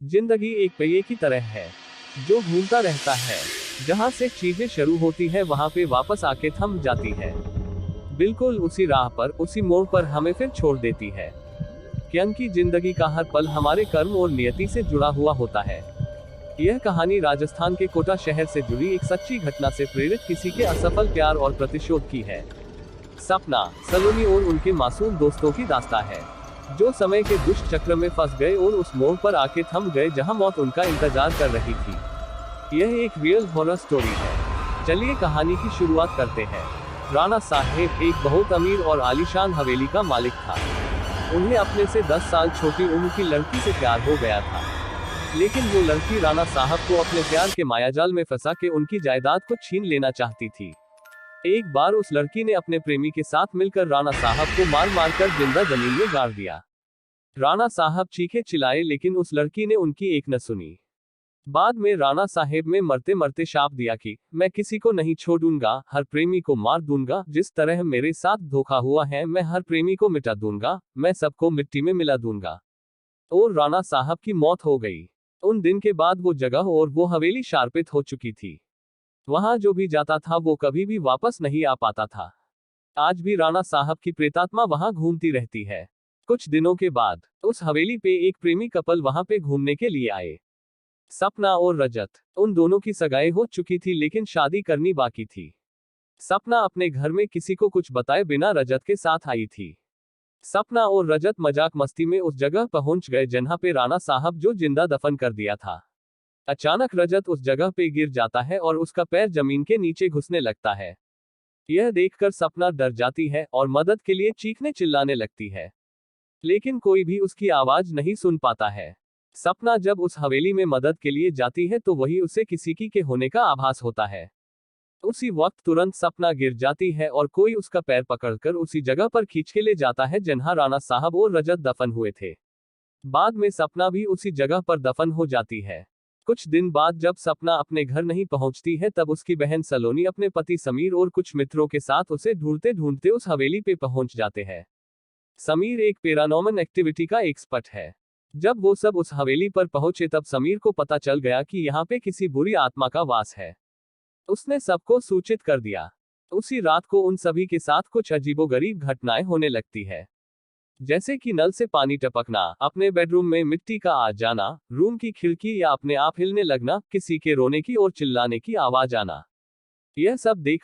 जिंदगी एक पहिए की तरह है जो घूमता रहता है। जहां से चीजें शुरू होती है वहां पे वापस आके थम जाती है। बिल्कुल उसी राह पर, उसी मोड़ पर हमें फिर छोड़ देती है। क्योंकि जिंदगी का हर पल हमारे कर्म और नियति से जुड़ा हुआ होता है। यह कहानी राजस्थान के कोटा शहर से जुड़ी एक सच्ची घटना से प्रेरित किसी के असफल प्यार और प्रतिशोध की है। सपना, सलोनी और उनके मासूम दोस्तों की दास्तां है, जो समय के दुष्ट चक्र में फंस गए और उस मोड़ पर आके थम गए जहां मौत उनका इंतजार कर रही थी। यह एक रियल हॉरर स्टोरी है। चलिए कहानी की शुरुआत करते हैं। राणा साहेब एक बहुत अमीर और आलीशान हवेली का मालिक था। उन्हें अपने से 10 साल छोटी उम्र की लड़की से प्यार हो गया था, लेकिन वो लड़की राणा साहब को अपने प्यार के मायाजाल में फंसा के उनकी जायदाद को छीन लेना चाहती थी। एक बार उस लड़की ने अपने प्रेमी के साथ मिलकर राणा साहब को मार मार कर जिंदा जमीन में गाड़ दिया। राणा साहब चीखे चिल्लाए, लेकिन उस लड़की ने उनकी एक न सुनी। बाद में राणा साहेब में मरते मरते शाप दिया कि मैं किसी को नहीं छोड़ूंगा, हर प्रेमी को मार दूंगा। जिस तरह मेरे साथ धोखा हुआ है, मैं हर प्रेमी को मिटा दूंगा, मैं सबको मिट्टी में मिला दूंगा। और राणा साहब की मौत हो गई। उन दिन के बाद वो जगह और वो हवेली शार्पित हो चुकी थी। वहां जो भी जाता था वो कभी भी वापस नहीं आ पाता था। आज भी राणा साहब की प्रेतात्मा वहां घूमती रहती है। कुछ दिनों के बाद उस हवेली पे एक प्रेमी कपल वहां पे घूमने के लिए आए। सपना और रजत। उन दोनों की सगाई हो चुकी थी, लेकिन शादी करनी बाकी थी। सपना अपने घर में किसी को कुछ बताए बिना रजत के साथ आई थी। सपना और रजत मजाक मस्ती में उस जगह पहुंच गए जहां पे राणा साहब जो जिंदा दफन कर दिया था। अचानक रजत उस जगह पे गिर जाता है और उसका पैर जमीन के नीचे घुसने लगता है। यह देखकर सपना डर जाती है और मदद के लिए चीखने चिल्लाने लगती है, लेकिन कोई भी उसकी आवाज नहीं सुन पाता है। सपना जब उस हवेली में मदद के लिए जाती है तो वही उसे किसी की के होने का आभास होता है। उसी वक्त तुरंत सपना गिर जाती है और कोई उसका पैर पकड़कर उसी जगह पर खींच के ले जाता है जहां राणा साहब और रजत दफन हुए थे। बाद में सपना भी उसी जगह पर दफन हो जाती है। कुछ दिन बाद जब सपना अपने घर नहीं पहुंचती है, तब उसकी बहन सलोनी अपने पति समीर और कुछ मित्रों के साथ उसे ढूंढते ढूंढते उस हवेली पे पहुंच जाते हैं। समीर एक पैरानॉर्मल एक्टिविटी का एक्सपर्ट है। जब वो सब उस हवेली पर पहुंचे तब समीर को पता चल गया कि यहाँ पे किसी बुरी आत्मा का वास है। उसने सबको सूचित कर दिया। उसी रात को उन सभी के साथ कुछ अजीबोगरीब घटनाएं होने लगती है, जैसे कि नल से पानी टपकना, अपने बेडरूम में मिट्टी का आ जाना, रूम की खिड़की या अपने आप हिलने लगना, किसी के रोने की और चिल्लाने की आवाज आना। यह सब देख